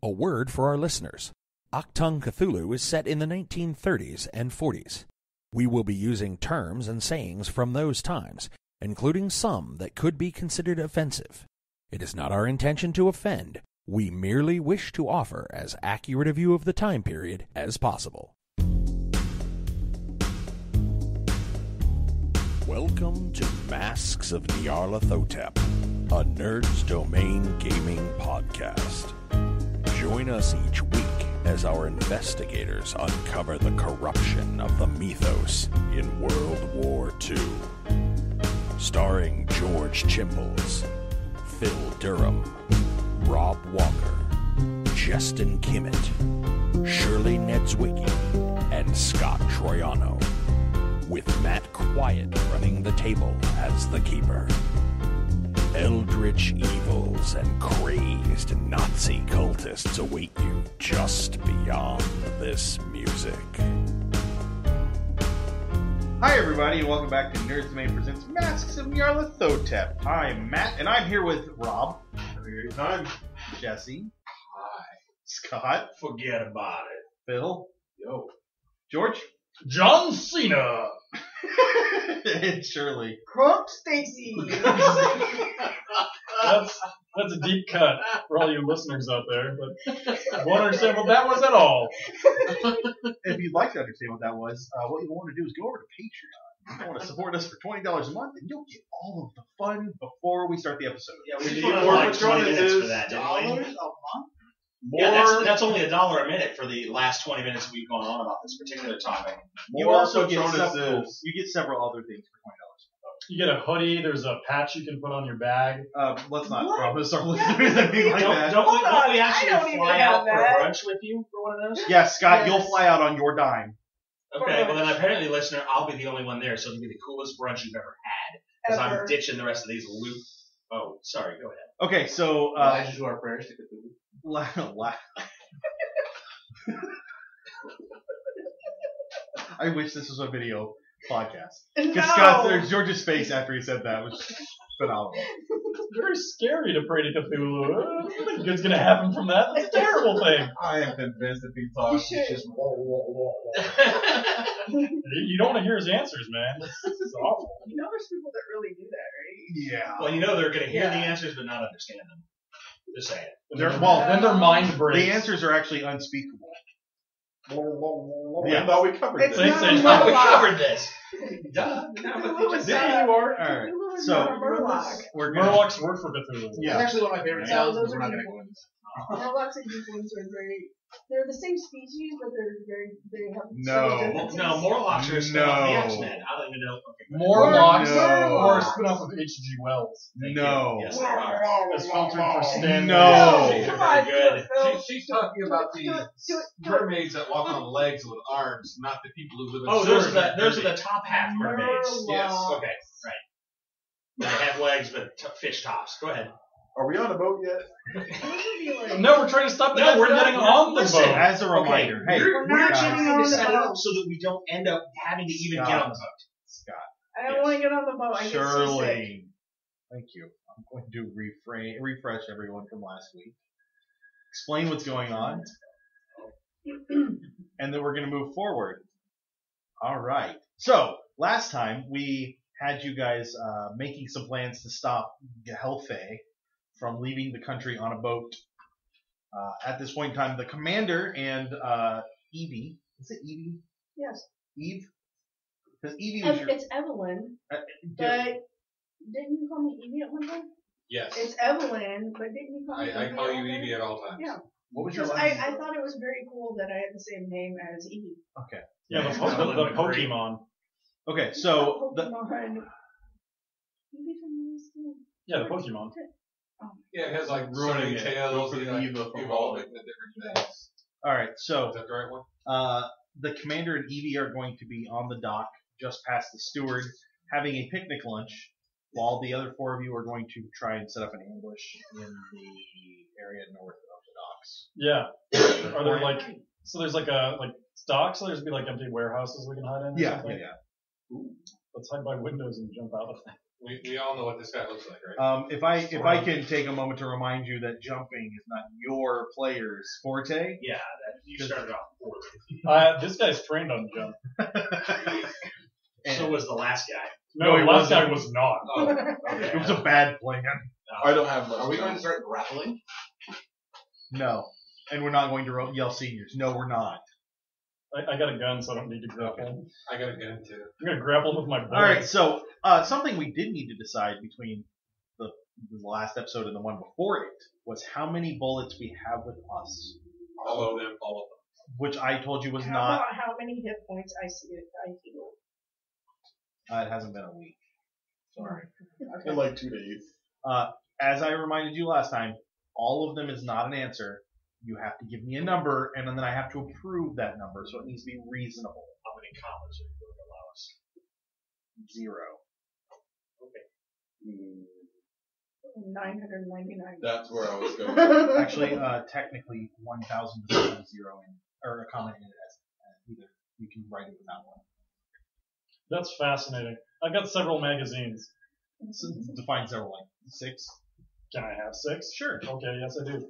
A word for our listeners. Achtung Cthulhu is set in the 1930s and 40s. We will be using terms and sayings from those times, including some that could be considered offensive. It is not our intention to offend. We merely wish to offer as accurate a view of the time period as possible. Welcome to Masks of Nyarlathotep, a Nerd's Domain gaming podcast. Join us each week as our investigators uncover the corruption of the mythos in World War II. Starring George Chimples, Phil Durham, Rob Walker, Jestin Kimmet, Shirley Niedzwiecki, and Scott Troiano, with Matt Quiett running the table as the keeper. Eldritch evils and crazed Nazi cultists await you just beyond this music. Hi everybody, and welcome back to Nerd's Domain Presents Masks of Nyarlathotep. I'm Matt, and I'm here with Rob. I'm Jesse. Hi. Scott. Forget about it. Phil. Yo. George. John Cena. And Shirley. Crump Stacy. That's a deep cut for all you listeners out there, but I won't understand what that was at all. If you'd like to understand what that was, what you'll want to do is go over to Patreon. If you want to support us for $20 a month, and you'll get all of the fun before we start the episode. Yeah, we Did put you on work like with 20 Jordan minutes is for that, didn't $1 we? a month? Yeah, that's only $1 a minute for the last 20 minutes we've gone on about this particular topic. You also get several other things for $20. You get a hoodie, there's a patch you can put on your bag. Let's not What? promise our listeners anything like that. Don't Hold on, we I actually don't even fly have out for that. brunch with you for one of those? Yeah, Scott, Yes. you'll fly out on your dime. Okay, well then apparently, listener, I'll be the only one there, so it'll be the coolest brunch you've ever had. Because I'm Ever. ditching the rest of these loot. Oh, sorry, go ahead. Okay, so Elijah to our prayers to Cthulhu. I wish this was a video podcast. No. Because Scott, George's face after he said that was phenomenal. It's very scary to pray to Cthulhu. Nothing good's gonna happen from that. That's a terrible thing. I am convinced if he You talks, should. it's just whoa, whoa, whoa, whoa. You don't want to hear his answers, man. This is awful. You know there's people that really do that, right? Yeah. Well, you know they're going to hear Yeah. the answers but not understand them. Just saying. Then their mind breaks. The answers are actually unspeakable. Yeah, I thought we covered It's this. not a Thanks, Oh, we Murloc. covered this. Duh. Cthulhu is There not you are. Alright, Cthulhu is so not a Murloc. we're gonna. Murloc's word for Cthulhu. It's Yeah. actually one of my favorite No, sounds, those but we're are not going to evil. go into this. Murlocs and Goblins are very. They're the same species, but they have No. so different No, Morlocks are a spin off the No. X-Men. I don't even know. Okay, Morlocks No. or a spin-off of H.G. Wells. thank No. you. Yes, they are. As filtered for Stan. No. They're Come on, very good. Phil. She's talking about Do the it, do it. mermaids that walk on legs with arms, not the people who live in Oh, sewers. those are the top half mermaids. Yes. Okay, right. They have legs but fish tops. Go ahead. Are we on a boat yet? No, we're trying to stop No, that. we're We're not. getting on the Listen. boat. As a reminder, hey, we're not guys, getting trying on to the set it up boat. so that we don't end up having to even get on the boat. Scott, I don't want to get on the boat. I get seasick. Shirley. Thank you. I'm going to refresh everyone from last week. Explain what's going on. And then we're going to move forward. All right. So, last time we had you guys making some plans to stop Helfe from leaving the country on a boat. At this point in time, the commander and Evie. Is it Evie? Yes. Eve? Because Evie was your... It's Evelyn, yeah. but didn't you call me Evie at one time? Yes. It's Evelyn, but didn't you call me Evie? I call you at one time? Evie at all times. Yeah. What was your Because last... I thought it was very cool that I had the same name as Evie. Okay. Yeah, the Pokemon. Okay, so... Pokemon. Evie from Miss School. Yeah, the Pokemon. Yeah, it has like Ruining ruining it. tails, Go for you the know, Eva from evolving the different things. Alright, so... Is that the right one? The commander and Evie are going to be on the dock just past the steward having a picnic lunch while the other four of you are going to try and set up an ambush in the area north of the docks. Yeah. Are there like so? There's like docks. So there's be like empty warehouses we can hide in. Or something? yeah. Ooh, let's hide by windows and jump out of them. We all know what this guy looks like, right? If I can take a moment to remind you that jumping is not your player's forte. Yeah, you started off poorly. This guy's trained on jump. So was the last guy. No, he the last wasn't. guy was not. Oh, Okay. It was a bad plan. I don't have much. Are we going to start grappling? No. And we're not going to yell seniors. No, we're not. I got a gun, so I don't need to grapple. I got a gun too. I'm gonna grapple with my bullet. All right, so something we did need to decide between the last episode and the one before it was how many bullets we have with us, All of them. which I told you was How not. about how many hit points I heal? It hasn't been a week. Sorry. Okay. In like 2 days. As I reminded you last time, all of them is not an answer. You have to give me a number, and then I have to approve that number, so it needs to be reasonable. How many commas are you going to allow us? 0. 999. That's where I was going. Actually, technically, 1,000 is not a 0 or a comma in it as either. You can write it without one. That's fascinating. I've got several magazines. So define several, like 6. Can I have 6? Sure. Okay, yes I do.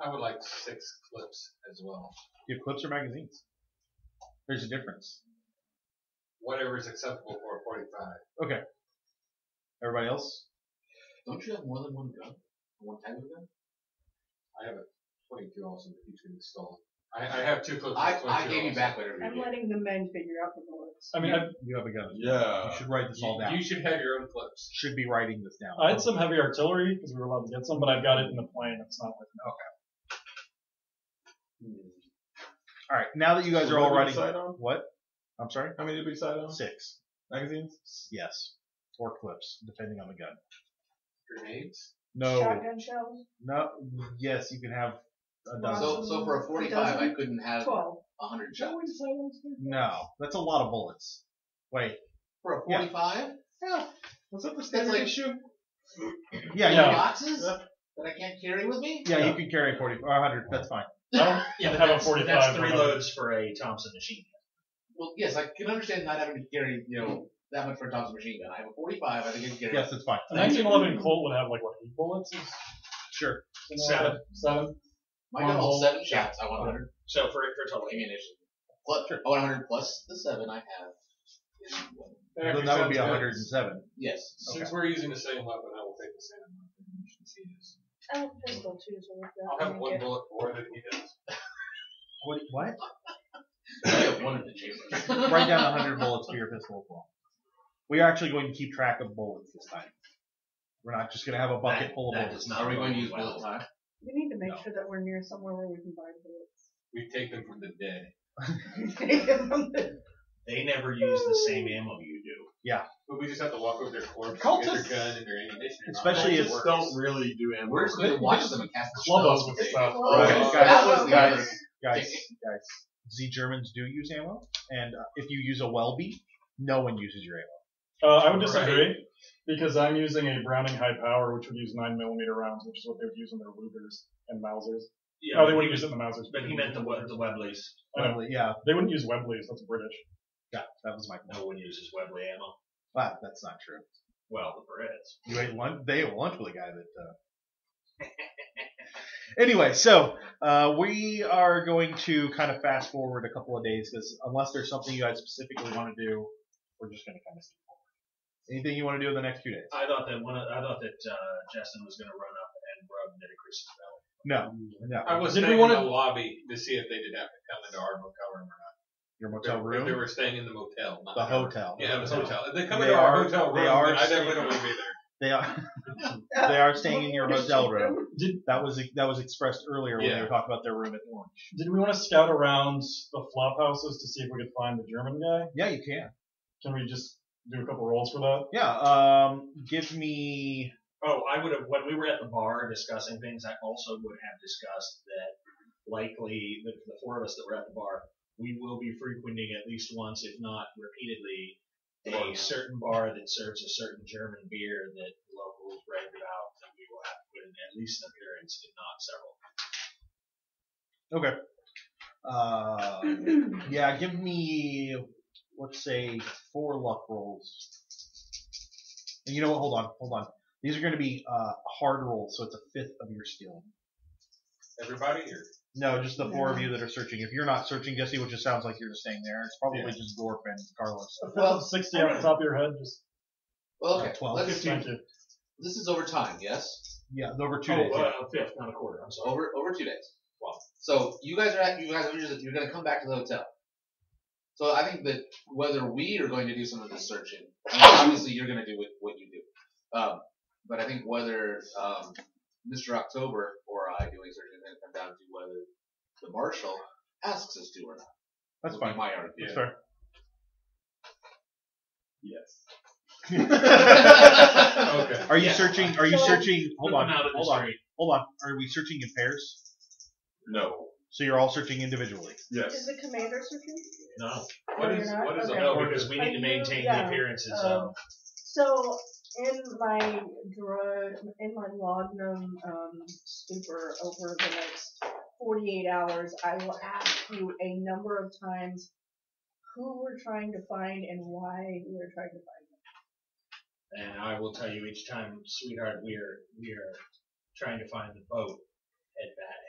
I would like 6 clips as well. Do you have clips or magazines? There's a difference. Whatever is acceptable for a 45. Okay. Everybody else? Don't you have more than one gun? One type of gun? I have a 22 also, but he's going to be stolen. I have 2 clips. I gave you back whatever you I'm did. letting the men figure out the bullets. I mean, You have a gun. Yeah. You should write this all down. You should have your own clips. should be writing this down. I had some heavy artillery because we were allowed to get some, but I've got it in the plane. It's not with me. All right. Now that you guys So are all what did we writing. decide on? What? I'm sorry? How many did we decide on? 6. Magazines? Yes. Or clips, depending on the gun. Grenades? No. Shotgun shells? No. Yes, you can have a dozen. So for a 45, I couldn't have 12. 100 Shall shots. we decide on this? No. That's a lot of bullets. Wait. For a 45? Yeah. What's up with That's standard like issue? Yeah. Yeah. Boxes that I can't carry with me? You can carry 40 or 100. That's fine. I Yeah, don't but have a 45. that's 3 but- loads for a Thompson machine gun. Well, yes, I can understand not having to carry, that much for a Thompson machine gun. I have a 45, I think I can carry. Yes, it's fine. A 1911 Colt would have like what 8 bullets? Sure. 7. 7. My gun holds 7 shots. I want 100 So for total ammunition. Plus, I want 100 plus the 7 I have. Then that would be 107. Yes. Since we're using the same weapon, I will take the same amount of ammunition as he does. I have a pistol too, so we've got I'll have 1 bullet more than he does. What? I have one in the chamber. Write down 100 bullets for your pistol as well. We are actually going to keep track of bullets this time. We're not just going to have a bucket full of That bullets. does not Are we going to use well. bullet time? We need to make No. sure that we're near somewhere where we can buy bullets. We take them from the dead. They never use the same ammo you do. But we just have to walk over their corpse, Cultists- get their gun and their ammunition. Especially if- Cultists don't really do ammo. We're just going to watch them and cast the Club us spells with they- stuff. Okay, That guys, was the guys. The Germans do use ammo, and if you use a Welby, no one uses your ammo. I would disagree because I'm using a Browning high power, which would use 9mm rounds, which is what they would use in their Lugers and Mausers. Yeah, Oh, they wouldn't use it in the Mausers. But he meant the Webleys. I know. Webley, yeah, They wouldn't use Webleys. That's British. that was my point. No one uses Webley ammo. But that's not true. Well, the Berets. You ate lunch. They ate lunch with a guy that. Anyway, so we are going to kind of fast forward a couple of days because unless there's something you guys specifically want to do, we're just going to kind of skip forward. Anything you want to do in the next few days? I thought that Justin was going to run up and rub Nitocris's belly. No. I was Did we staying wanna- in the lobby to see if they did have to come into our motel room or not. Your motel If they room? were staying in the motel, not The in our- hotel. Yeah, the hotel. If they come They into our are- hotel they room, are then I definitely staying- don't want to be there. They are. They are staying in your hotel room. That was expressed earlier when they Yeah. were talking about their room at lunch. Did we want to scout around the flop houses to see if we could find the German guy? Yeah, you can. Can we just do a couple rolls for that? Yeah. Give me. Oh, I would have, when we were at the bar discussing things, I also would have discussed that likely, the 4 of us that were at the bar, we will be frequenting at least once, if not repeatedly, a certain bar that serves a certain German beer that the locals raved about, and we will have to put in at least an appearance, if not several. Okay. Yeah, give me, let's say, 4 luck rolls. You know what? Hold on. These are going to be hard rolls, so it's a fifth of your skill. Everybody or? No, just the four of you that are searching. If you're not searching, Jesse, which just sounds like you're just staying there, it's probably just Gorp and Carlos. Well, 60 off the top of your head. Just Well, okay. 12. Let's 15. This is over time, yes? Yeah, over 2 days. a fifth, not a quarter. I'm sorry. Over 2 days. Wow. So you're going to come back to the hotel. So I think that whether we are going to do some of this searching, obviously you're going to do what you do. But I think whether Mr. October or I doing searching is going to come down to whether the marshal asks us to or not. That's Would be fine. my argument. That's fair. Yes. Okay. Are you searching? Are you So- searching? Hold on. Out of the Hold on. street. Hold on. Are we searching in pairs? No. So you're all searching individually. Is Yes. the commander searching? No. What Or is you're not? what is Okay. a no? Because we need to maintain the appearances of. So in my laudanum stupor over the next 48 hours, I will ask you a number of times who we're trying to find and why we're trying to find them. And I will tell you each time, sweetheart, we are trying to find the boat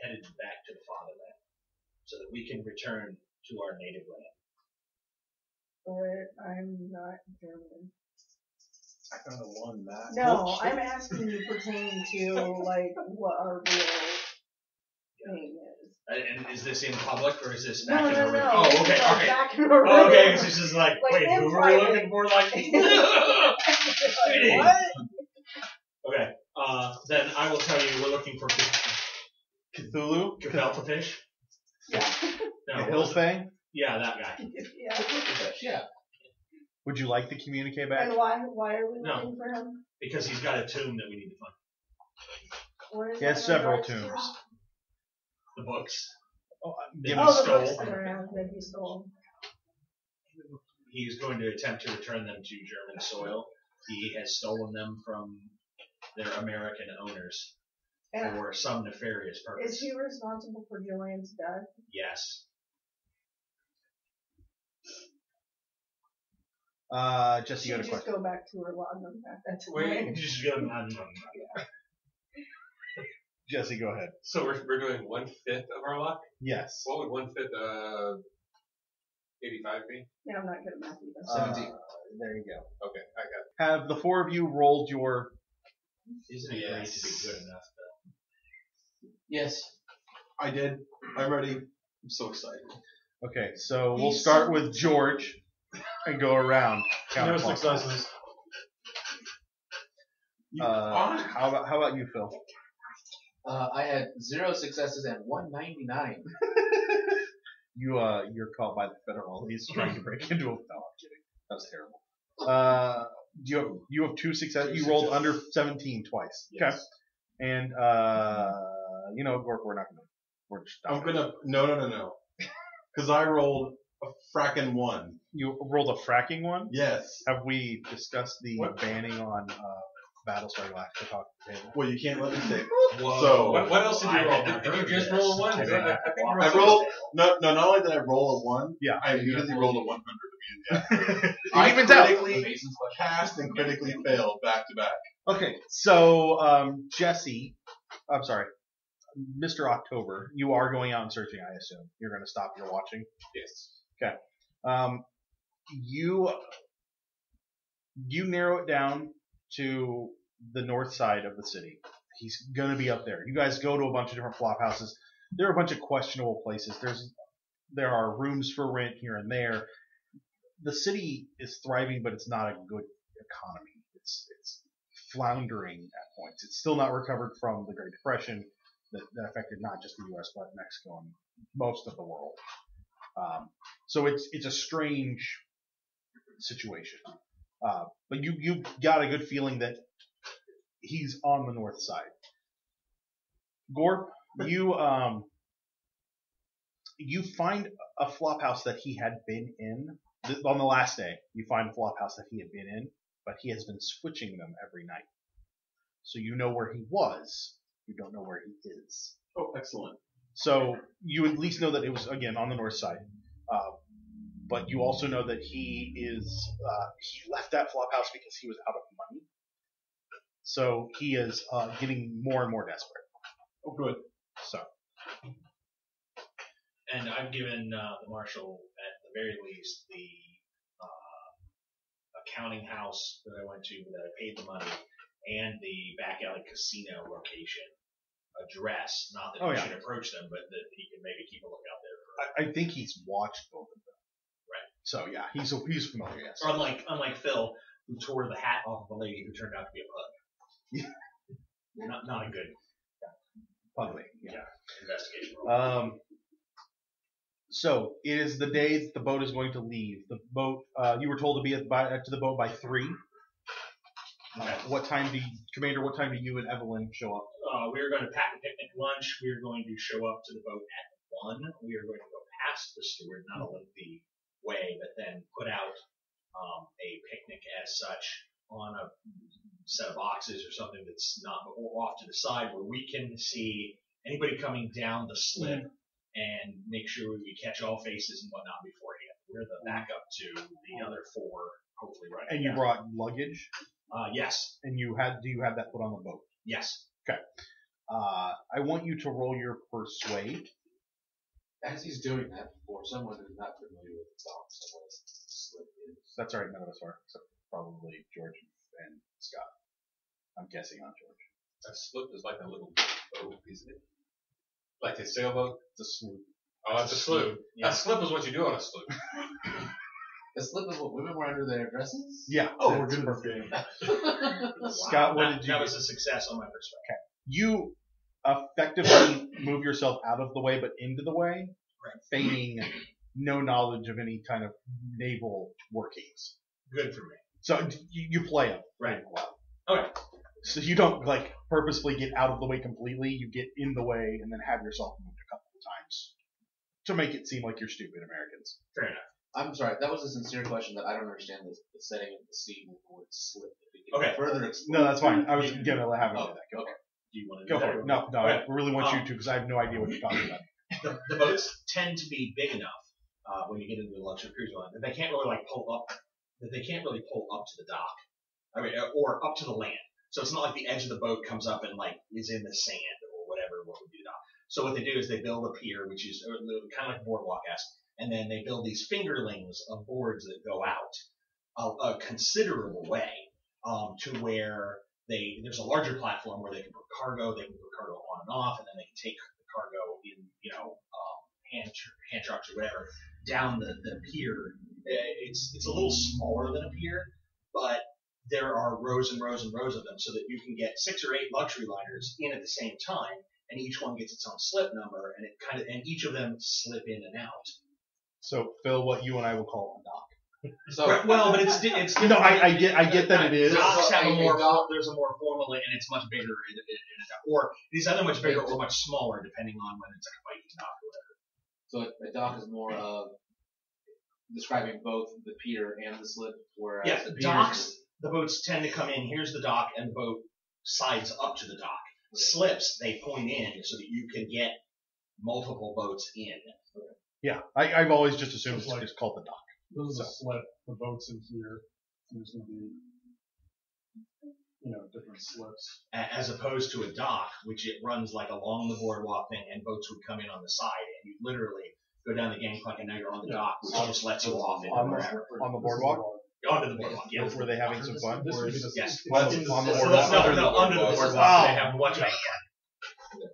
headed back to the fatherland, so that we can return to our native land. But I'm not German. I found a one that. No, I'm asking you pertaining to like what our real name is. And is this in public or is this No, back in no, the room? no. Oh, okay, No, okay. back in the room. Oh, okay, so it's just like, Like wait, in who are we private. looking for? Like, What? okay, then I will tell you, we're looking for Cthulhu? pilotPhil. Yeah. No, The Hillfang? yeah, that guy. Yeah. Yeah. Would you like to communicate back? And why are we No. looking for him? Because he's got a tomb that we need to find. What is He has that several regards to? tombs. The books. Oh, That give he Oh, the stole. books that are around that he stole. He's going to attempt to return them to German soil. He has stolen them from their American owners And for some nefarious purpose. is he responsible for Julian's death? Yes. Jesse, She you got a just question. go back to her laudanum at that time. Wait. Just go, Jesse, go ahead. So we're doing 1/5 of our luck. Yes. What would 1/5 of 85 be? Yeah, I'm not good at math either. 17. There you go. Okay, I got it. Have the four of you rolled your... Isn't it great to be good enough, though? Yes. I did. I'm ready. I'm so excited. Okay, so we'll start with George and go around. no Counterclockwise. successes. How about you, Phil? I had 0 successes and 199. You're caught by the federal police trying to break into a... No, I'm kidding. That was terrible. You have 2 successes. You rolled under 17 twice. Yes. Okay. And Gorp, we're not gonna. We're just I'm gonna no. Because I rolled a frackin' 1. You rolled a fracking one. Yes. Have we discussed the What? banning on Battlestar Galactica talk to the table? Well, you can't let me take. Whoa. So- What else did you I roll? had not Did you heard just this. roll a 1? I Is mean, that- I think you I rolled rolled no. Not only did I roll a 1, Yeah. I immediately rolled a 100 immediately. It I evens out. critically passed and critically failed back to back. Okay, so Jesse, I'm sorry, Mr. October, you are going out and searching. I assume you're going to stop your watching. Yes. Okay. You narrow it down to the north side of the city. He's going to be up there. You guys go to a bunch of different flop houses. There are a bunch of questionable places. There are rooms for rent here and there. The city is thriving, but it's not a good economy. It's floundering at points. It's still not recovered from the Great Depression that affected not just the U.S. but Mexico and most of the world. So it's a strange situation. But you got a good feeling that he's on the north side. Gorp, you find a flop house that he had been in on the last day. You find a flop house that he had been in, but he has been switching them every night. So you know where he was. You don't know where he is. Oh, excellent. So you at least know that it was, again, on the north side. But you also know that he left that flop house because he was out of money. So he is getting more and more desperate. Oh, good. So And I've given the marshal, at the very least, the accounting house that I went to that I paid the money and the back alley casino location address. Not that he should approach them, but that he can maybe keep a lookout there. I think he's watched both of them. Right. So yeah, he's familiar. Yes. Unlike Phil, who tore the hat off of a lady who turned out to be a pug. Not a good Pugly. investigation role. So it is the day that the boat is going to leave. The boat. You were told to be to the boat by 3. What time do you and Evelyn show up? We are going to pack a picnic lunch. We are going to show up to the boat at 1. We are going to go past the steward, not a lengthy way, but then put out a picnic as such on a set of boxes or something that's not off to the side where we can see anybody coming down the slip and make sure we catch all faces and whatnot beforehand. We're the backup to the other 4, hopefully right. And you brought luggage? Yes. And do you have that put on the boat? Yes. Okay. I want you to roll your persuade. As he's doing that, for someone who's not familiar with the docks, what a slip is. That's all right, none of us are, except probably George and Scott. I'm guessing on George. A slip is like a little boat, isn't it? Like a sailboat? It's a sloop. Oh, it's a sloop. Yeah. A slip is what you do on a sloop. The slip is what women wear under their dresses? Yeah. Oh, we're good at this game. Scott, what did you That do? was a success on my perspective. You effectively move yourself out of the way, but into the way, feigning no knowledge of any kind of naval workings. Good for me. So you play them. Right. Well. Okay. So you don't purposefully get out of the way completely. You get in the way and then have yourself moved a couple of times to make it seem like you're stupid Americans. Fair enough. I'm sorry, that was a sincere question that I don't understand the setting of the scene with the word slip. If you can Okay. further explain. No, that's fine. I was gonna have him do that. Go okay. Do you want to Go do for that? it. No, Okay. I really want you to because I have no idea what you're talking about. The boats tend to be big enough when you get into the luxury cruise line that they can't really pull up. That they can't really pull up to the dock. I mean, or up to the land. So it's not like the edge of the boat comes up and is in the sand or whatever. What would be the dock? So what they do is they build a pier, which is kind of like boardwalk-esque, and then they build these fingerlings of boards that go out a considerable way to where there's a larger platform where they can put cargo. They can put cargo on and off, and then they can take the cargo in hand trucks or whatever down the pier. It's a little smaller than a pier, but there are rows and rows and rows of them so that you can get 6 or 8 luxury liners in at the same time, and each one gets its own slip number, and each of them slip in and out. So Phil, what you and I will call a dock. So, Right, well, but it's different. No, I get that it is. Docks have So there's a more formal, and it's much bigger, or these other much bigger or much smaller, depending on when it's like a Viking dock or whatever. So a dock is more of describing both the pier and the slip, whereas Yeah, the pier docks, the boats tend to come in, here's the dock, and the boat sides up to the dock. Slips, they point in so that you can get multiple boats in. Yeah, I've always just assumed it's called the dock. This is a So. slip. The boat's in here. There's going to be, different slips. As opposed to a dock, which it runs along the boardwalk thing, and boats would come in on the side, and you literally go down the gangplank, and now you're on the dock, which just lets you off into wherever. On the boardwalk? Onto the boardwalk, yeah. Were they having some fun? This would be the Yes. On the boardwalk? No, under the boardwalk. Wow. They have much better.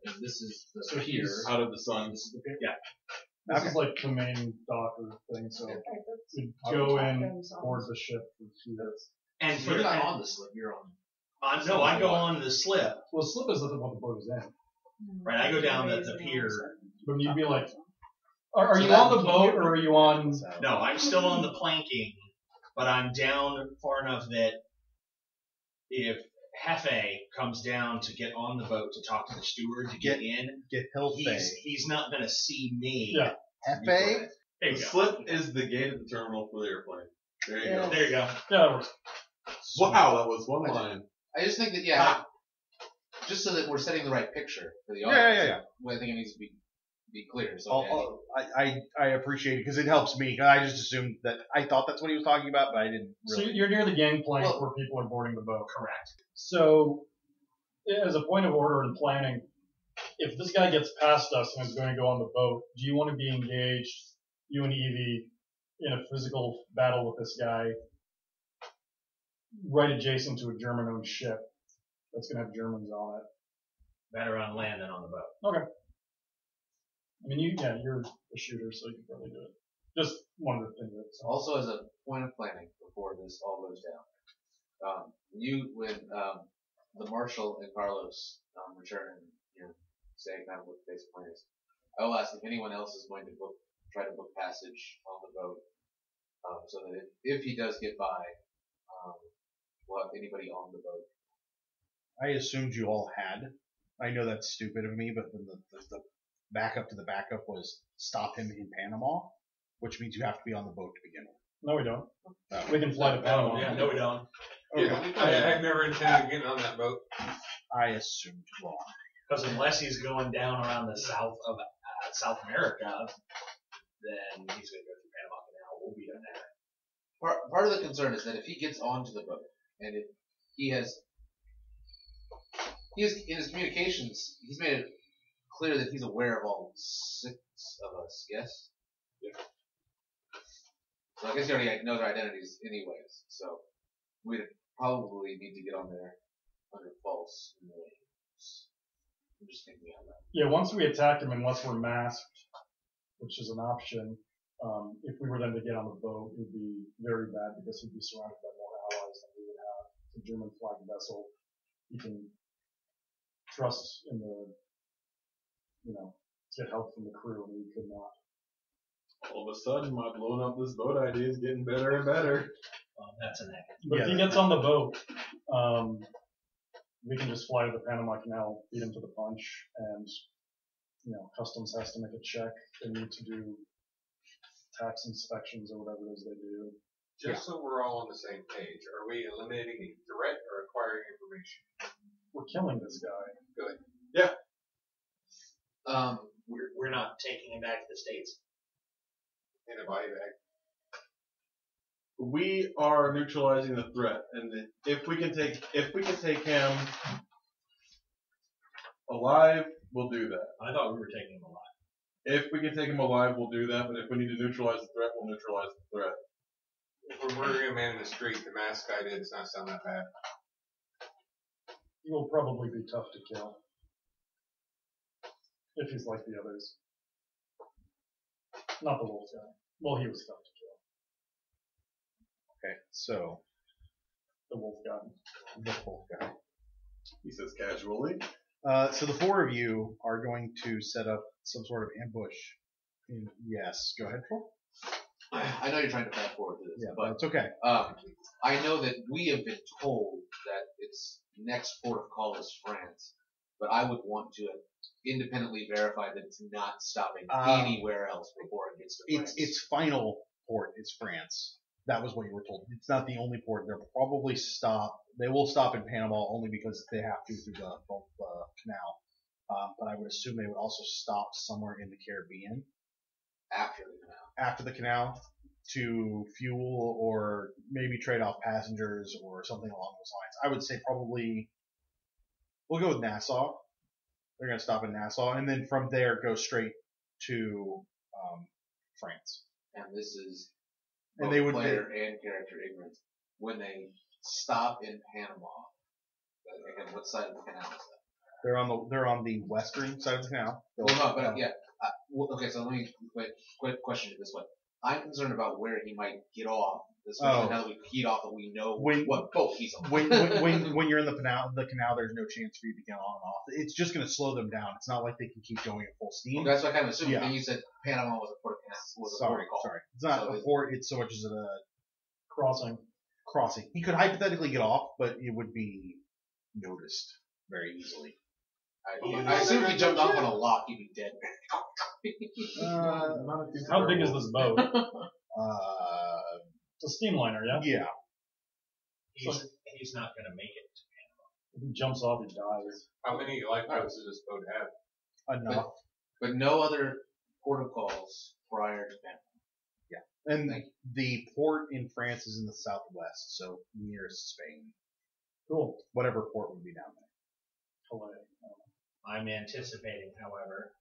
and this is the pier. Out of the sun. This is the pier. This is like the main docker thing, so you go in, board the ship for 2 days. And So for you're the not on the slip, you're on. no, I go on the slip. Well, the slip is what the boat is in. Right, I go down the pier. But you'd be like, are you on the boat or are you on? No, I'm still on the planking, but I'm down far enough that if Hefe comes down to get on the boat to talk to the steward to get in, Get Hilfe. he's not going to see me. Yeah. Hefe? There The you go. slip is the gate at the terminal for the airplane. There you go. There you go. Yeah, that works. Wow, that was one line. I just think that just so that we're setting the right picture for the Yeah, audience. yeah. Well, I think it needs to be be clear. So I appreciate it because it helps me. I just assumed that I thought that's what he was talking about, but I didn't really. So you're near the gangplank where people are boarding the boat. Correct. So, as a point of order and planning, if this guy gets past us and is going to go on the boat, do you want to be engaged, you and Evie, in a physical battle with this guy right adjacent to a German-owned ship that's going to have Germans on it? Better on land than on the boat. Okay. I mean, you're a shooter, so you can probably do it. Just wanted to think of it. So. Also, as a point of planning before this all goes down, when the Marshal and Carlos return and say kind of what the basic plan is, I will ask if anyone else is going to try to book passage on the boat, so that if he does get by, we'll have anybody on the boat. I assumed you all had. I know that's stupid of me, but then the backup to the backup was stop him in Panama, which means you have to be on the boat to begin with. No, we don't. We can fly to Panama. Yeah, no, we don't. Okay. Yeah, I've never intended getting on that boat. I assumed wrong. Because unless he's going down around the south of South America, then he's going to go through Panama Canal. We'll be done there. Part of the concern is that if he gets onto the boat and if he has in his communications, he's made it clear that he's aware of all 6 of us. Yes. Yeah. So I guess he already knows our identities, anyways. So we'd probably need to get on there under false names. I'm just thinking on that. Yeah, once we attack him, unless we're masked, which is an option, if we were then to get on the boat, it would be very bad because he'd be surrounded by more allies than we would have. It's a German flag vessel. You can trust in the, get help from the crew, and we could not. All of a sudden, my blowing up this boat idea is getting better and better. That's a negative. But if he gets on the boat, we can just fly to the Panama Canal, beat him to the punch, and customs has to make a check. They need to do tax inspections or whatever it is they do. Just so we're all on the same page, are we eliminating a threat or acquiring information? We're killing this guy. Good. Yeah. We're not taking him back to the States. In a body bag. We are neutralizing the threat, and if we can take him alive, we'll do that. I thought we were taking him alive. If we can take him alive, we'll do that. But if we need to neutralize the threat, we'll neutralize the threat. If we're murdering a man in the street, the mask guy did, it's not sound that bad. He will probably be tough to kill. If he's like the others. Not the wolf guy. Well, he was tough to kill. Okay, so The wolf guy. the wolf guy. He says casually. So the 4 of you are going to set up some sort of ambush. Yes, go ahead, Troll. I know you're trying to fast forward to this, Yeah, but it's okay. I know that we have been told that its next port of call is France, but I would want to independently verify that it's not stopping anywhere else before it gets to France. Its final port is France. That was what you were told. It's not the only port. They'll probably stop. They will stop in Panama only because they have to through the canal. But I would assume they would also stop somewhere in the Caribbean after the canal to fuel or maybe trade off passengers or something along those lines. I would say probably we'll go with Nassau. They're going to stop in Nassau and then from there go straight to France. And this is And they would player and character ignorance. When they stop in Panama, again, what side of the canal is that? They're on the western side of the canal. Well, no, but yeah. Okay, so let me question it this way. I'm concerned about where he might get off. Especially now that we've keyed off that we know what boat he's on. When you're in the canal, there's no chance for you to get on and off. It's just going to slow them down. It's not like they can keep going at full steam. Okay, that's what I kind of assumed. Yeah. And you said Panama was a port of canal. Sorry. It's not a port. It's so much as a crossing. He could hypothetically get off, but it would be noticed very easily. I assume if he jumped off on a lock, he'd be dead. How big is this boat? It's a steamliner, yeah? Yeah. He's not going to make it to Panama. If he jumps off, he dies. How many lifeboats does this boat have? Enough. But no other protocols prior to Panama. And the port in France is in the southwest, so nearest Spain. Cool. Whatever port would be down there. I'm anticipating, however,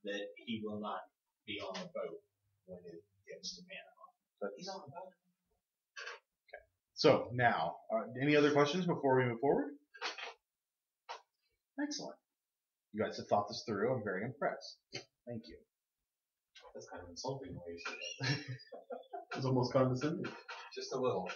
that he will not be on the boat when it gets to Panama. He's on the boat. So now, any other questions before we move forward? Excellent. You guys have thought this through. I'm very impressed. Thank you. That's kind of insulting the way you said that. It's almost condescending. Just a little.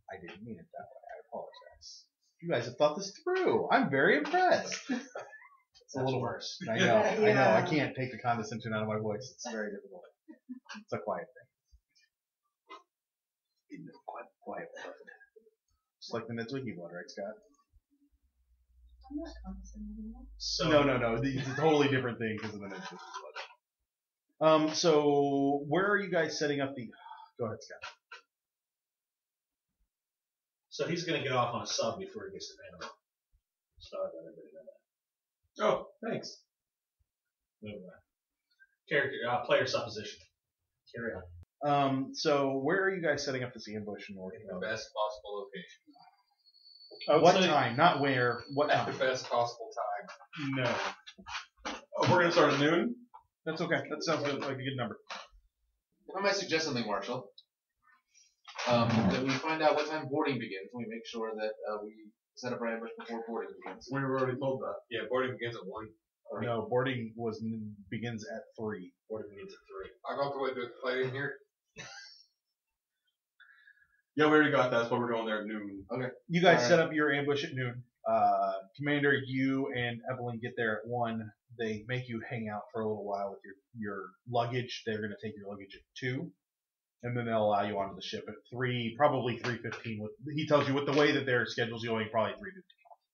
I didn't mean it that way. I apologize. You guys have thought this through. I'm very impressed. It's a little worse. I know. I know. I can't take the condescension out of my voice. It's very difficult. It's a quiet thing. In the quiet blood. Just like the Niedzwiecki blood, right, Scott? I'm not condescending anymore. So No. It's a totally different thing because of the Niedzwiecki blood. So where are you guys setting up the? Go ahead, Scott. So he's going to get off on a sub before he gets to Panama. So I got everybody know that. Oh, thanks. Moving on. Character, player supposition. Carry on. So where are you guys setting up this ambush in North? In the best possible location. What time? Not where. What At the time? best possible time. No. Oh, we're gonna start at noon. That's okay. That sounds good, like a good number. If I might suggest something, Marshall, that we find out what time boarding begins, and we make sure that we set up our ambush before boarding begins. We were already told that. Yeah, boarding begins at 1. No, boarding begins at 3. Boarding begins at 3. I got the way to play in here. Yeah, we already got that. That's why we're going there at noon. Okay. You guys Alright. set up your ambush at noon. Commander, you and Evelyn get there at 1. They make you hang out for a little while with your luggage. They're going to take your luggage at 2. And then they'll allow you onto the ship at 3, probably 3:15. He tells you with the way that their schedule's going, probably 3:15.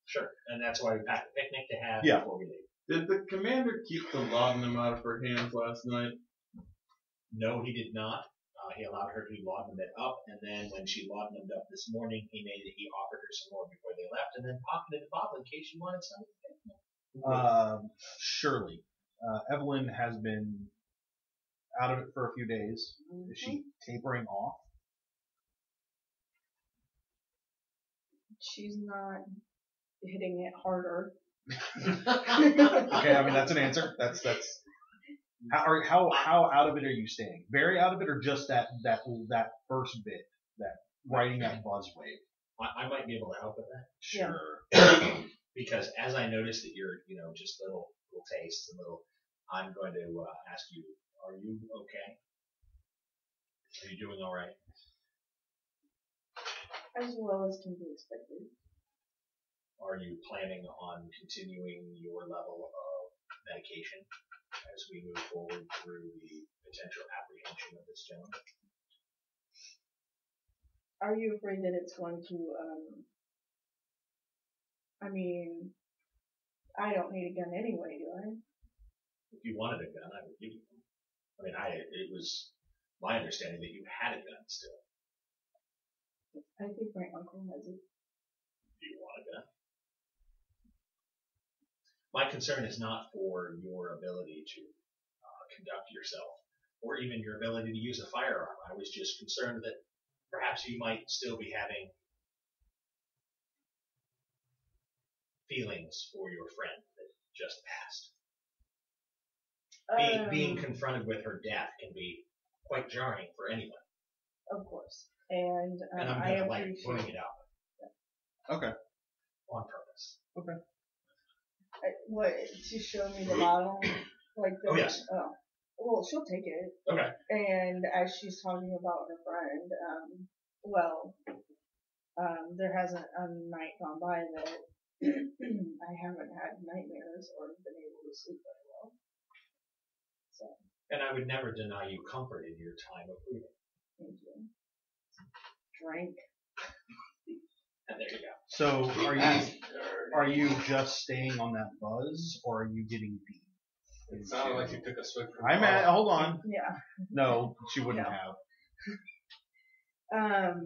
Sure. And that's why we packed a picnic to have Yeah. before we leave. Did the commander keep the laudanum out of her hands last night? No, he did not. He allowed her to laudanum it up, and then when she laudanumed up this morning, he offered her some more before they left, and then pocketed the bottle in case she wanted some. Shirley. Evelyn has been out of it for a few days. Is she tapering off? She's not hitting it harder. Okay, I mean that's an answer. That's how out of it are you staying? Very out of it, or just that first bit, that riding that buzz wave? I might be able to help with that. Sure. Because as I noticed that you're, just little tastes, I'm going to ask you, are you okay? Are you doing all right? As well as can be expected. Are you planning on continuing your level of medication as we move forward through the potential apprehension of this gentleman? Are you afraid that it's going to, I don't need a gun anyway, do I? If you wanted a gun, I would give you one. It was my understanding that you had a gun still. I think my uncle has it. Do you want a gun? My concern is not for your ability to conduct yourself, or even your ability to use a firearm. I was just concerned that perhaps you might still be having feelings for your friend that just passed. Being confronted with her death can be quite jarring for anyone. Of course. And I'm I going to appreciate bring it up. Okay. On purpose. Okay. What, to show me the bottle? Like the, Oh, yes. Oh. Well, she'll take it. Okay. And as she's talking about her friend, there hasn't a night gone by that I haven't had nightmares or been able to sleep very well. So, And I would never deny you comfort in your time of grieving. thank you. Drink. And there you go. So are you just staying on that buzz, or are you getting deep? It sounded like you took a swig from Hold on. Yeah. No, she wouldn't Yeah. have.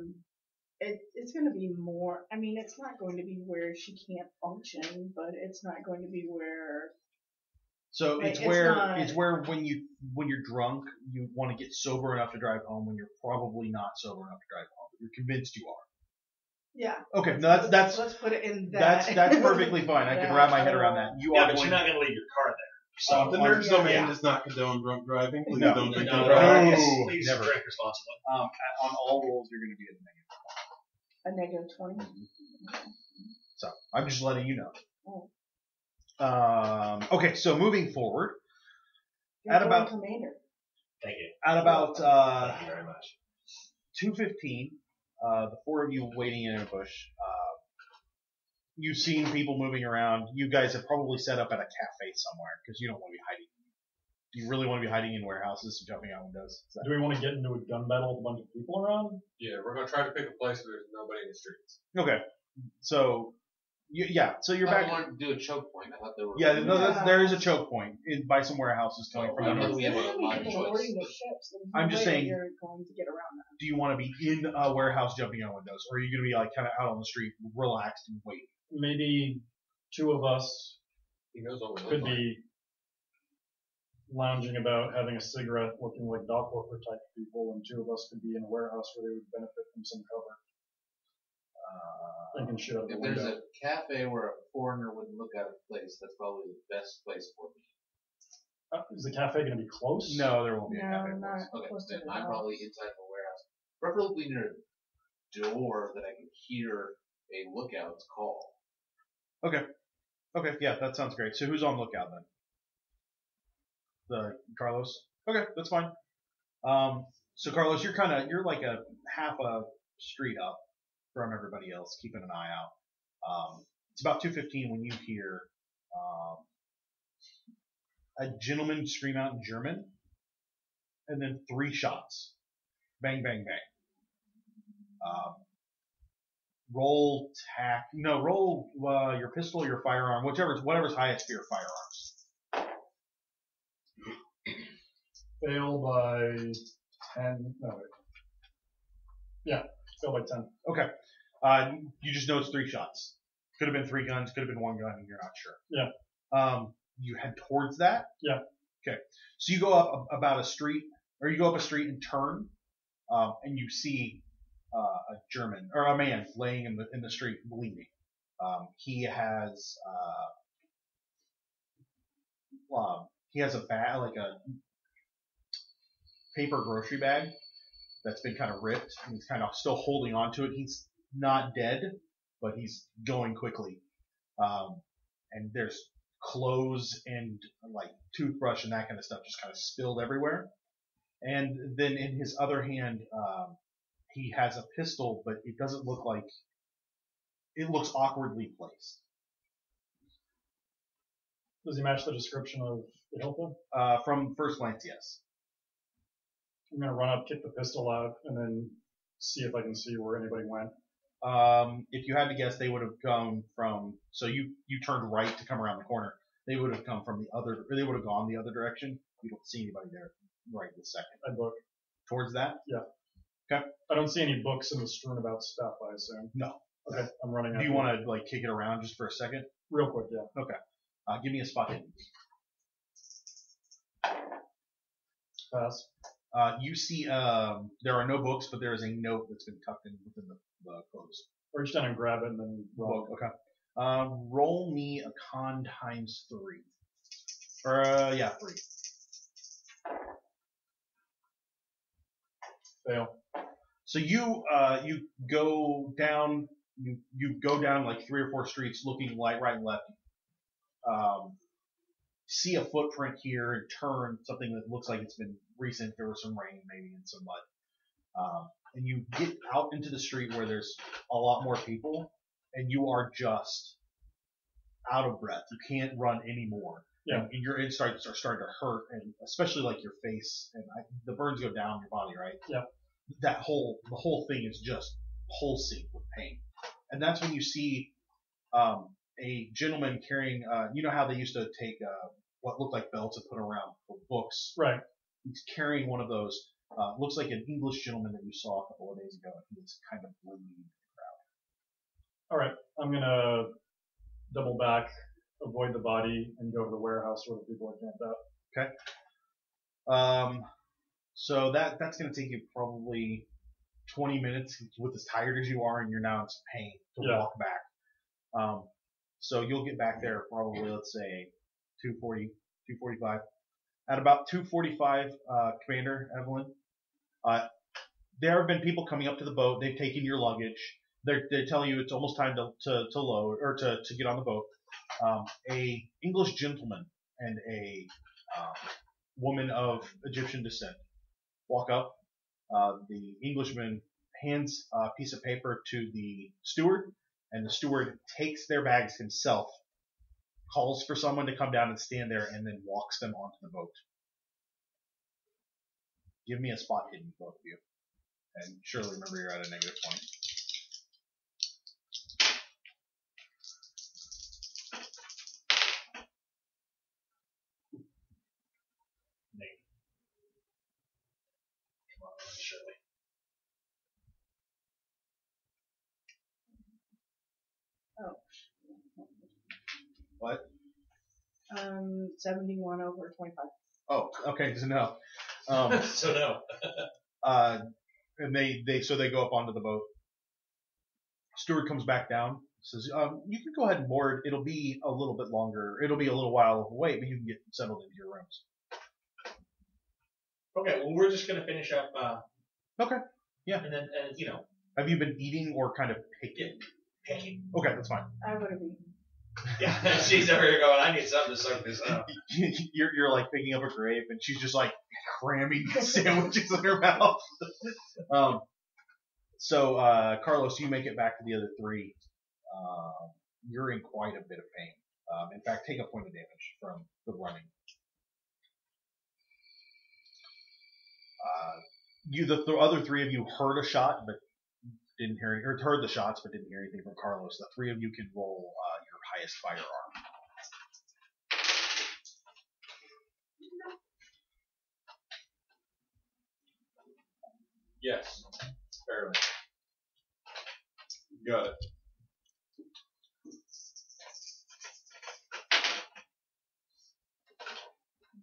It's going to be more, it's not going to be where she can't function, but it's not going to be where So Right, it's it's where not- it's where when you're drunk, you want to get sober enough to drive home when you're probably not sober enough to drive home. You're convinced you are. Yeah. Okay, no, that's Let's put it in that. that's perfectly fine. I can wrap my head around that. You Yeah, are but going you're not going to leave your car there. So The Nerds Domain Yeah. does not condone drunk driving. Please No. don't drink no, and drive. No. please never. drink responsibly. on all rolls. You're going to be at a negative. A negative 20. So I'm just letting you know. Oh. Okay, so moving forward, You're At going about- Commander. Thank you. at about Thank you very much. 2:15, the four of you waiting in a bush. You've seen people moving around. You guys have probably set up at a cafe somewhere because you don't want to be hiding. Do you really want to be hiding in warehouses and jumping out windows? Is that- Do we want to get into a gun battle with a bunch of people around? Yeah, we're gonna try to pick a place where there's nobody in the streets. Okay, so so you're I back. wanted to do a choke point. I thought there were. Yeah, no, there is a choke point by some warehouses coming Oh, from I the don't know north. we have There's a gonna be lot of people choice. boarding the ships. There's no I'm just way saying- You're going to get around that. Do you want to be in a warehouse jumping out windows, or are you going to be like kind of out on the street, relaxed and waiting? Maybe two of us He knows what we look could like. be lounging about, having a cigarette, looking like dock worker type people, and two of us could be in a warehouse where they would benefit from some cover. Thinking shit out of the If there's window. a cafe where a foreigner wouldn't look out of place, that's probably the best place for me. Is the cafe going to be close? No, there won't be a No, cafe. not Okay, close to then the I'm house. probably inside of a warehouse, preferably near a door that I can hear a lookout's call. Okay, yeah, that sounds great. So who's on lookout then? The Carlos. Okay, that's fine. So Carlos, you're like a half a street up from everybody else, keeping an eye out. It's about 2:15 when you hear a gentleman scream out in German, and then 3 shots. Bang, bang, bang. Roll your pistol or your firearm, whatever's highest for your firearms. Fail by 10. No, wait. Yeah, fail by 10. Okay. You just know it's 3 shots. Could have been 3 guns, could have been 1 gun, and you're not sure. Yeah. You head towards that? Yeah. Okay. So you go up about a street, or you go up a street and turn, and you see a German, or a man laying in the street bleeding. He has a bag, like a paper grocery bag that's been kind of ripped, and he's kind of still holding on to it. He's not dead, but he's going quickly. And there's clothes and like toothbrush and that kind of stuff just kind of spilled everywhere. And then in his other hand, he has a pistol, but it doesn't look like, it looks awkwardly placed. Does he match the description of the Hilton? From first glance, yes. I'm going to run up, kick the pistol out, and then see if I can see where anybody went. If you had to guess, they would have come from, so you turned right to come around the corner. They would have come from the other, or they would have gone the other direction. You don't see anybody there right this second. I look. Towards that? Yeah. Okay. I don't see any books in the strewn about stuff, I assume. No. Okay, I'm running Do out. you want to like kick it around just for a second? Real quick, yeah. Okay. Give me a spot hidden. Pass. You see, there are no books, but there is a note that's been tucked in within the clothes. Reach down and grab it and then roll. Book, okay. Roll me a con times 3. Or, 3. Fail. So you go down, you go down like 3 or 4 streets looking right and left. See a footprint here and turn something that looks like it's been recent. There was some rain maybe and some mud. And you get out into the street where there's a lot more people and you are just out of breath. You can't run anymore. Yeah. And your insides are starting to hurt, and especially like your face and the burns go down your body, right? Yeah. The whole thing is just pulsing with pain. And that's when you see a gentleman carrying, you know how they used to take what looked like belts and put around for books. Right. He's carrying one of those. Looks like an English gentleman that you saw a couple of days ago. He's kind of bleeding. All right. I'm going to double back avoid the body and go to the warehouse where the people are camped out. So that's going to take you probably 20 minutes with as tired as you are, and you're now in some pain to walk back. So you'll get back there probably, let's say, 2:40, 2:45. At about 2:45, Commander Evelyn, there have been people coming up to the boat. They've taken your luggage. They tell you it's almost time to load or to get on the boat. A English gentleman and a woman of Egyptian descent walk up. The Englishman hands a piece of paper to the steward, and the steward takes their bags himself, calls for someone to come down and stand there, and then walks them onto the boat. Give me a spot hidden, both of you. And surely remember you're at a -20. Shirley. Oh. What? 71 over 25. Oh, okay, so no. So no. And they go up onto the boat. Steward comes back down, says, you can go ahead and board. It'll be a little bit longer. It'll be a little while of a wait, but you can get settled into your rooms. Okay, well, we're just going to finish up. Okay. Yeah. And then, Have you been eating or kind of picking? picking. Okay, that's fine. I would have eaten. Yeah, she's over here going, I need something to soak this up. You're like picking up a grape, and she's just like cramming sandwiches in her mouth. So Carlos, you make it back to the other three. You're in quite a bit of pain. In fact, take a point of damage from the running. The other three of you heard a shot, but didn't hear, or heard the shots, but didn't hear anything from Carlos. The three of you can roll your highest firearm. Yes. Barely. Got it.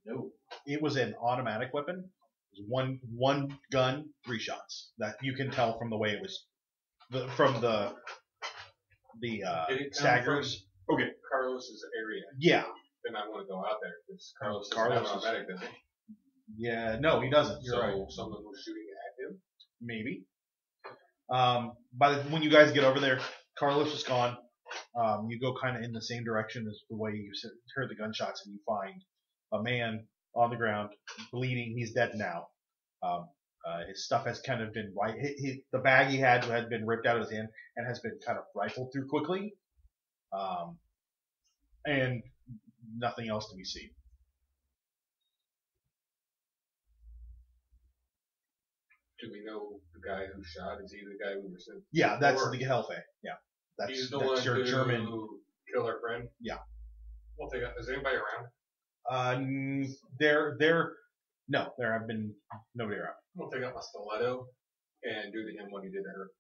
No. It was an automatic weapon. It was one gun, 3 shots. That you can tell from the way it was, from the staggers. Okay, Carlos's area. Yeah. Then I want to go out there because Carlos is Carlos not automatic, does he? Yeah. No, he doesn't. You're So right. someone was shooting at him. Maybe. When you guys get over there, Carlos is gone. You go kind of in the same direction as the way you heard the gunshots, and you find a man on the ground, bleeding. He's dead now. His stuff has kind of been the bag he had been ripped out of his hand and has been kind of rifled through quickly. And nothing else to be seen. Do we know the guy who shot? Is he the guy we were sent? Yeah, that's before? the Hellfey. Yeah, He's the that's one your who German. killed our friend. Yeah. Well, is anybody around? No, there have been nobody around. We'll take out my stiletto and do to him what he did to her.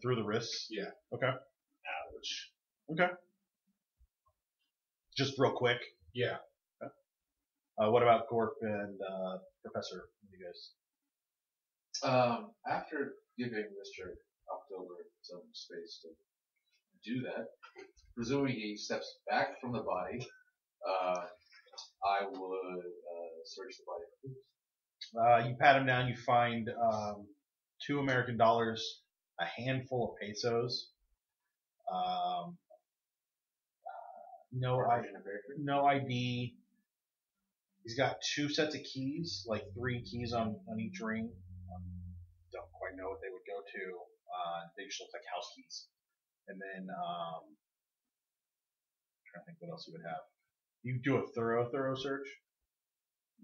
Through the wrists. Yeah. Okay. Ouch. Okay. Just real quick. Yeah. Okay. What about Gorp and Professor? What do you guys? After giving Mr. October some space to do that, presuming he steps back from the body, I would search the body. You pat him down. You find $2 American, a handful of pesos. No ID. He's got 2 sets of keys, like 3 keys on each ring. Don't quite know what they would go to. They just look like house keys. And then, I'm trying to think what else he would have. You do a thorough search.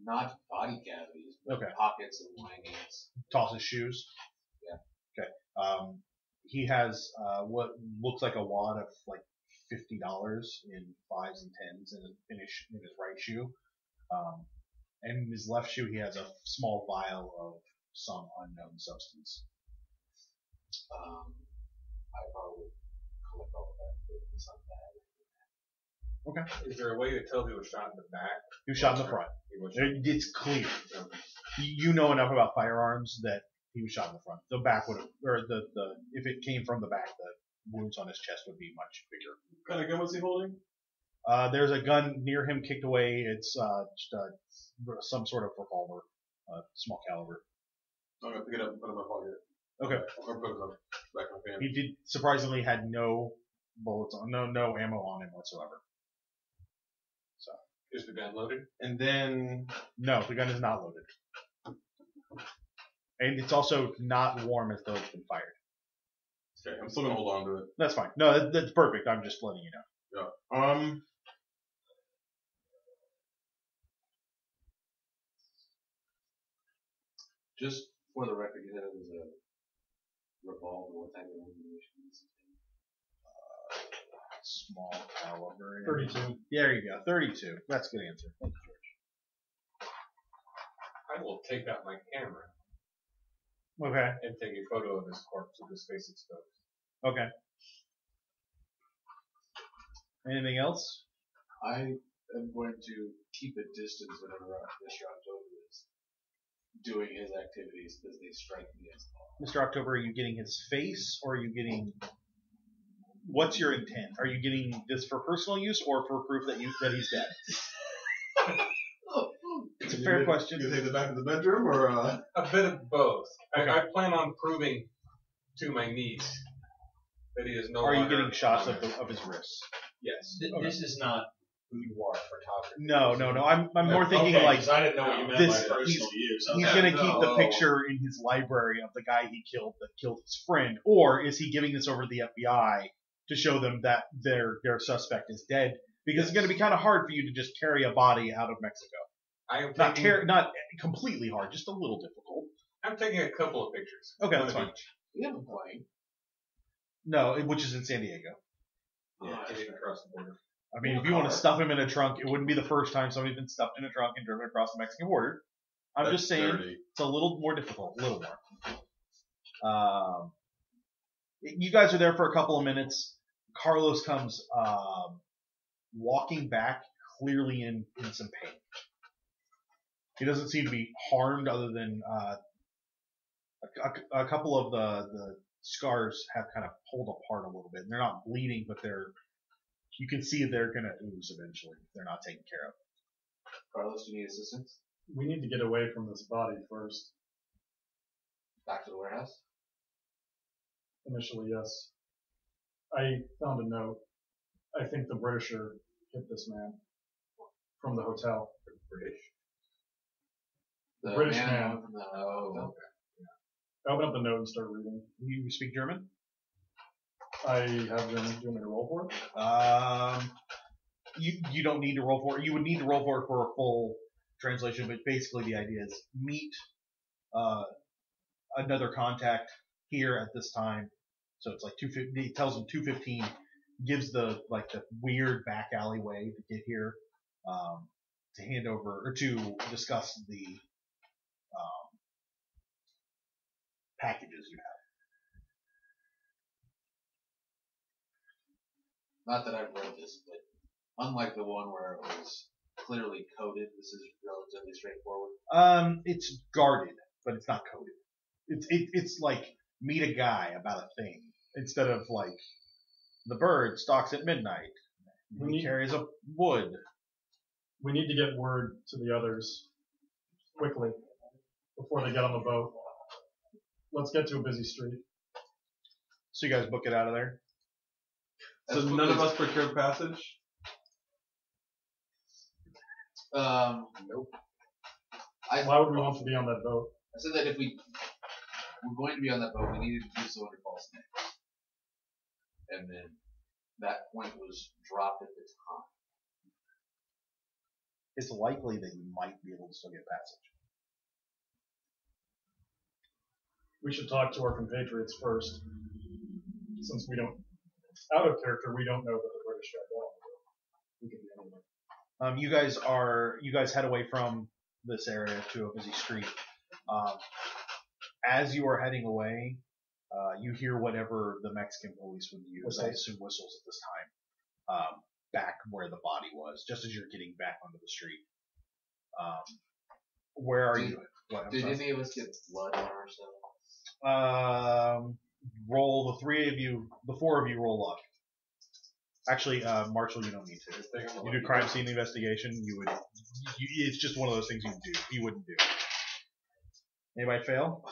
Not body cavities, but Okay. pockets and linings. Toss his shoes. Yeah. Okay. He has what looks like a wad of like $50 in 5s and 10s in his right shoe. And in his left shoe, he has a small vial of some unknown substance. I probably collect all of that, put it in some bag. Is there a way to tell if he was shot in the back? He was shot in the front. He was shot. It's clear. You know enough about firearms that he was shot in the front. The back would have, or if it came from the back, the wounds on his chest would be much bigger. What kind of gun was he holding? There's a gun near him kicked away. It's just some sort of revolver, small caliber. I'm gonna pick it up and put it in my pocket. Okay. Or put it back in my pants. He did surprisingly had no bullets on, no ammo on him whatsoever. So Is the gun loaded? And then no, the gun is not loaded, and it's also not warm as though it's been fired. okay, I'm still gonna hold on to it. That's fine. No, that's perfect. I'm just letting you know. Yeah. Just for the record, you said it was a revolver. What type of ammunition is it? Small caliber. 32. There you go. 32. That's a good answer. Thank you, George. I will take out my camera Okay. and take a photo of his corpse with his face exposed. Okay. Anything else? I am going to keep a distance whenever Mr. October is doing his activities because they strike me as odd. Mr. October, are you getting his face or are you getting... What's your intent? Are you getting this for personal use or for proof that he's dead? It's a fair question. You take the back of the bedroom or A bit of both. Okay. I plan on proving to my niece that he is no Are you longer getting shots on of his wrists? Yes. This is not boudoir photography. No. I'm more thinking Okay, like 'cause I didn't know what you meant this- by personal use. he's Okay. going to keep the picture in his library of the guy he killed that killed his friend, or is he giving this over to the FBI to show them that their suspect is dead? Because it's going to be kind of hard for you to just carry a body out of Mexico. I am Not taking, not completely hard, just a little difficult. I'm taking a couple of pictures. Okay, One that's of fine. each. We have a plane. No, which is in San Diego. Yeah, getting across the border. I mean, if you want to stuff him in a trunk, it wouldn't be the first time somebody's been stuffed in a trunk and driven across the Mexican border. I'm That's just saying dirty. it's a little more difficult, a little more. You guys are there for a couple of minutes. Carlos comes walking back, clearly in some pain. He doesn't seem to be harmed, other than a couple of the scars have kind of pulled apart a little bit. And they're not bleeding, but you can see they're going to ooze eventually if they're not taken care of. Carlos, do you need assistance? We need to get away from this body first. Back to the warehouse? Initially, yes. I found a note. I think the Britisher hit this man from the hotel. British. The British man. from the hotel. I opened up the note and started reading. You speak German? I have German. Do you want me to roll for it? You don't need to roll for it. You would need to roll for it for a full translation, but basically the idea is meet another contact here at this time. So it's like 2:15. He tells him 2:15. Gives the weird back alleyway to get here to hand over or to discuss the packages you have. Not that I've read this, but unlike the one where it was clearly coded, this is relatively straightforward. It's guarded, but it's not coded. It's like meet a guy about a thing instead of like the bird stalks at midnight. He carries a wood. We need to get word to the others quickly before they get on the boat. Let's get to a busy street. So you guys book it out of there? So none of us procured passage? Nope. Why would we want to be on that boat? I said that if we were going to be on that boat, we needed to do so under false names. And then that point was dropped at the time. It's likely that you might be able to still get passage. We should talk to our compatriots first. Since we don't, out of character, we don't know that the British are well. We could be anywhere. You guys head away from this area to a busy street. As you are heading away, you hear whatever the Mexican police would use. I assume whistles at this time. back where the body was, just as you're getting back onto the street. Where are you? What, Did any of us get blood on ourselves? Roll the four of you roll up. Actually, Marshall, you don't need to. You do crime scene investigation. It's just one of those things you do. You wouldn't do. Anybody fail?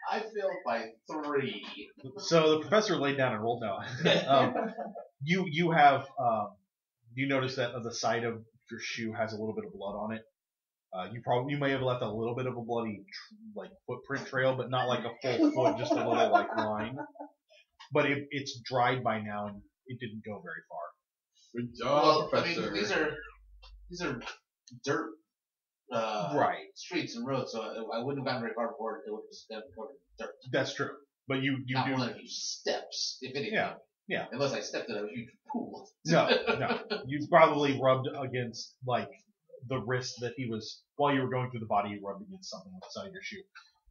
I failed by 3. So the professor laid down and rolled down. You have you notice that the side of your shoe has a little bit of blood on it. You may have left a little bit of a bloody footprint trail, but not like a full foot, just a little line. But it's dried by now and it didn't go very far. Good job, Professor. I mean, these are dirt right streets and roads, so I wouldn't have gotten very far before it would have just been covered in dirt. That's true, but you not do one of you steps, if anything. Yeah. Unless I stepped in a huge pool. No. You probably rubbed against the wrist that he was while you were going through the body. You rubbed against something on the side of your shoe.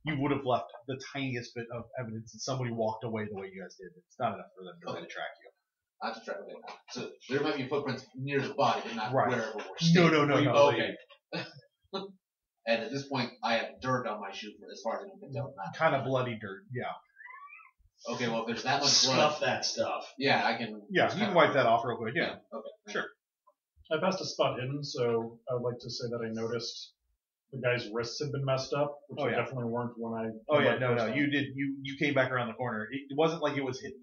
You would have left the tiniest bit of evidence that somebody walked away the way you guys did. It's not enough for them to really track you. Not to track them. So there might be footprints near the body, but not Right. wherever we're standing. No. Okay. And at this point, I have dirt on my shoe for as far as I can tell. Kind of bloody dirt. Yeah. Okay, well, if there's that much blood, Snuff that stuff. yeah, I can. Yeah. You can wipe that off real quick. Yeah. Okay. Sure. I passed a spot hidden, so I would like to say that I noticed the guy's wrists had been messed up, which Oh, yeah. definitely weren't when I. Oh yeah. came No. back first You did. You came back around the corner. It wasn't like it was hidden.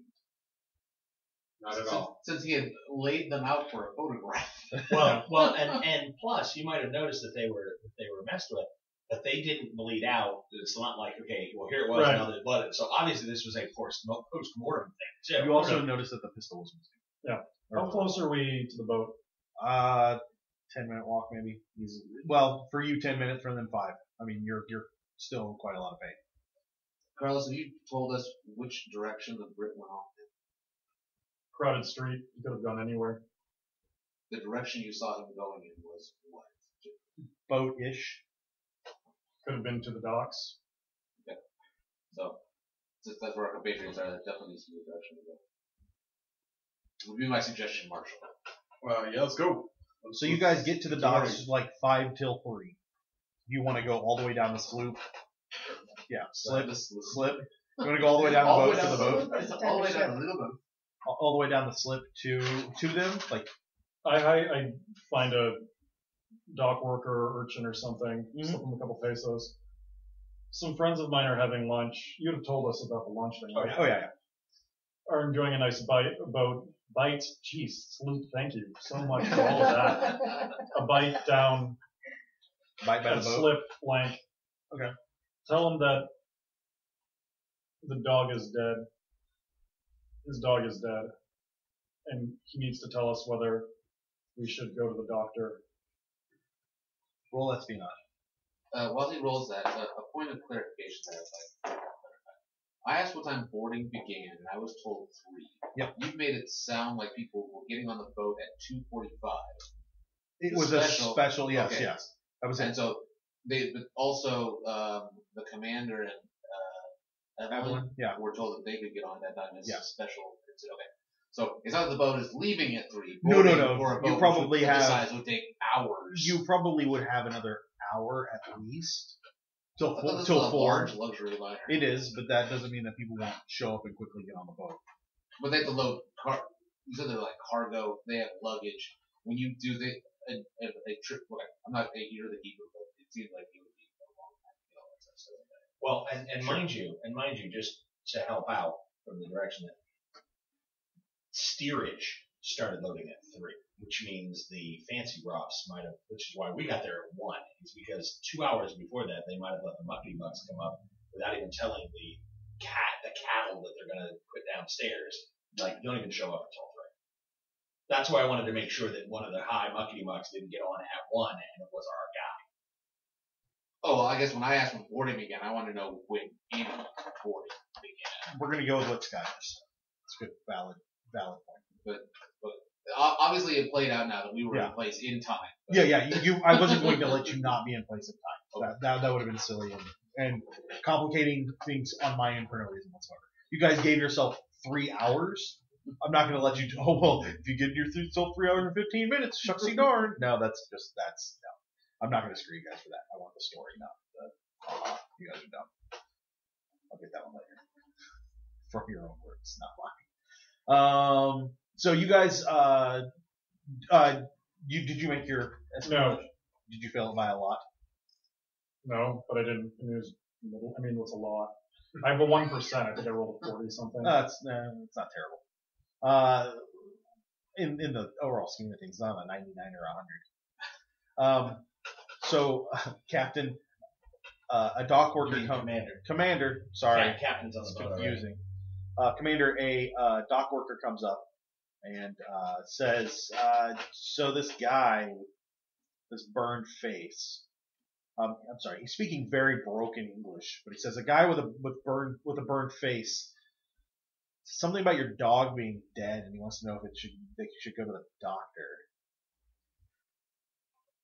Not at all. Since he had laid them out for a photograph. Well, and plus, you might have noticed that they were messed with, but they didn't bleed out. It's not like, okay, well, here it was, Right. now they're blooded. So obviously this was a post-mortem thing, too. You also noticed that the pistol was missing. Yeah. How close are we to the boat? 10-minute walk maybe. Well, for you 10 minutes, for them 5. I mean, you're still in quite a lot of pain. Carlos, have you told us which direction the Brit went off in? Crowded street. You could have gone anywhere. The direction you saw him going in was what? Boat-ish. Could have been to the docks. So, since that's where our compatriots are, that definitely needs to be the direction to go. Would be my suggestion, Marshall. Yeah, let's go. So you guys get to the docks 5 till 3. You want to go all the way down the sloop? Yeah, slip. You want to go all the way down the boat to the boat? All the way down the little boat. All the way down the slip to them? I find a dock worker or urchin or something, slip them a couple pesos. Some friends of mine are having lunch. You'd have told us about the lunch thing. Right? Oh yeah. Are enjoying a nice boat. Bite. Jeez, sloop, thank you so much for all of that. A bite down. Bite by the boat? Slip, flank. Okay. Tell him that the dog is dead. His dog is dead. And he needs to tell us whether we should go to the doctor. Roll espionage. While he rolls that, a point of clarification that I'd like to clarify. I asked what time boarding began, and I was told 3. Yep. You've made it sound like people were getting on the boat at 2:45. It was a special, yes, okay. yes. That was And it. so, but also, the commander and Evelyn yeah. were told that they could get on that time as Yeah. special. Okay. So, it's not that the boat is leaving at 3. No. For a boat You probably which have. the size would take hours. You probably would have another hour at least till I thought this till was a 4. large luxury liner. It is, but that doesn't mean that people won't show up and quickly get on the boat. But they have to load you said they're like cargo. They have luggage. When you do a trip, I'm not a hero the Hebrew, but it seems like it would be a long time to get all that stuff. So, Well, and mind you, just to help out from the direction that steerage started loading at 3, which means the fancy roughs might have, which is why we got there at 1, is because 2 hours before that they might have let the muckety mucks come up without even telling the cattle that they're going to put downstairs. Don't even show up until 3. That's why I wanted to make sure that one of the high muckety mucks didn't get on at 1 and it was our guy. oh, well, I guess when I asked when boarding began, I want to know when in boarding began. We're gonna go with what Scott is. It's a good, valid point. But obviously it played out now that we were Yeah. in place in time. Yeah. I wasn't going to let you not be in place in time. That would have been silly and complicating things on my end for no reason whatsoever. You guys gave yourself 3 hours I'm not going to let you. Oh well, if you get your through 3 hours and 15 minutes, shucksy darn. No, no. I'm not going to screw you guys for that. I want the story, not the. You guys are dumb. I'll get that one later. From your own words, not mine. So you guys, did you make your estimate? No. Did you fail it by a lot? No, but I didn't. What's a lot? I have a 1%. I think I rolled a 40 something. It's not terrible. In the overall scheme of things, not a 99 or 100. So, Captain, a dock worker Commander. Sorry, Yeah, captain's on the boat. Confusing. Commander, a dock worker comes up and says, "So this guy, this burned face." I'm sorry, he's speaking very broken English, but he says a guy with a burned face. Something about your dog being dead, and he wants to know if they should go to the doctor.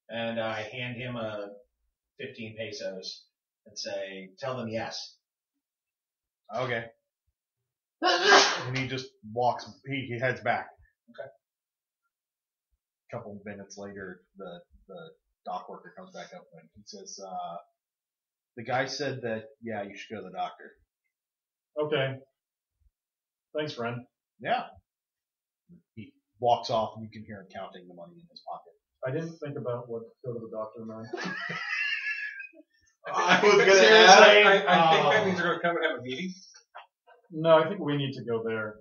And I hand him a 15 pesos and say, "Tell them yes." Okay. And he just walks. He heads back. Okay. A couple of minutes later, the dock worker comes back up and he says, "The guy said that you should go to the doctor." Okay. Thanks, friend. Yeah. He walks off, and you can hear him counting the money in his pocket. I didn't think about what go to the doctor meant. I was going to ask. I think that means they're going to come and have a meeting. No, I think we need to go there.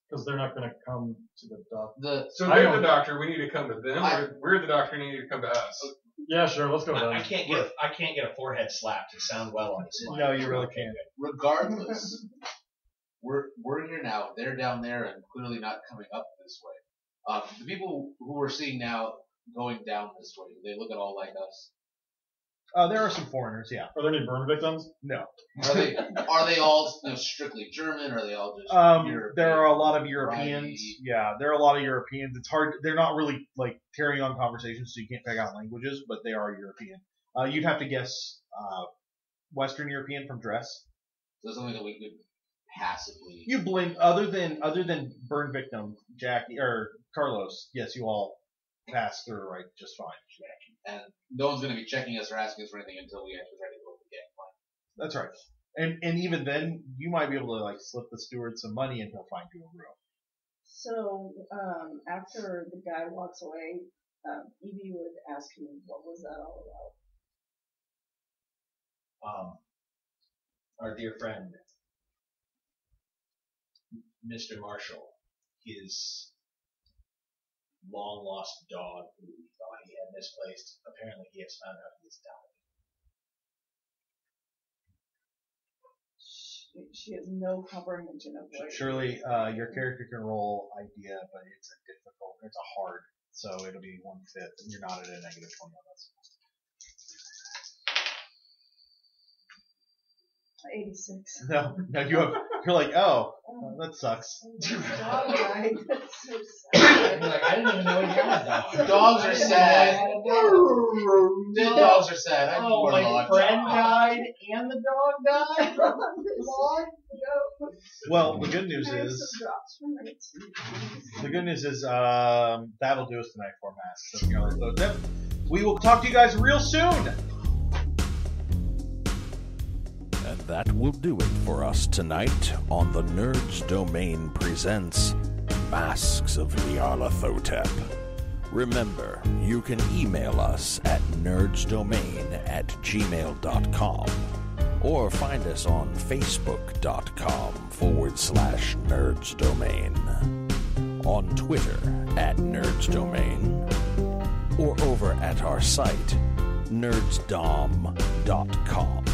Because they're not going to come to the doctor. So they're the doctor. We need to come to them. We're the doctor. And they need to come to us. Yeah, sure. Let's go. I can't get a forehead slap to sound well on his line. No, you really can't. Regardless, we're here now. They're down there and clearly not coming up this way. The people who we're seeing now going down this way, do they look at all like us? There are some foreigners, yeah. Are there any burn victims? No. Are they all strictly German? Or are they all just European? There are a lot of Europeans. Yeah, there are a lot of Europeans. It's hard. They're not really like carrying on conversations, so you can't pick out languages, but they are European. You'd have to guess Western European from dress. So something that we could passively. You blend other than burn victim Jackie or Carlos. Yes, you all pass through right just fine. And no one's going to be checking us or asking us for anything until we actually try to go to the gang plan. That's right. And even then, you might be able to like slip the steward some money and he'll find you a room. So after the guy walks away, Evie would ask him, "What was that all about?" Our dear friend, Mr. Marshall, his long lost dog who he thought he had misplaced, apparently he has found out he has died. She has no comprehension of what. Surely, your character can roll idea, but it's a hard, so it'll be 1/5, and you're not at a -20 on this. 86. No, you're like, oh, that sucks. Dog died. That's so sad. You're like, I didn't even know he had a dog. Dogs are sad. Dead dogs are sad. I Oh, my friend died and the dog died? Well, the good news is that'll do us tonight for Mass. We will talk to you guys real soon. And that will do it for us tonight on the Nerds Domain presents Masks of Nyarlathotep. Remember, you can email us at nerdsdomain@gmail.com or find us on facebook.com/nerdsdomain, on Twitter @nerdsdomain, or over at our site nerdsdom.com.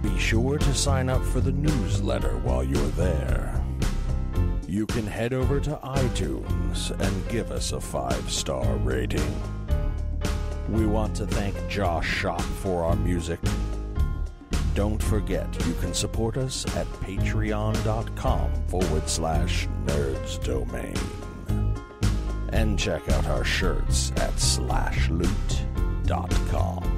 Be sure to sign up for the newsletter while you're there. You can head over to iTunes and give us a 5-star rating. We want to thank Josh Schott for our music. Don't forget, you can support us at patreon.com/nerdsdomain. And check out our shirts at slashloot.com.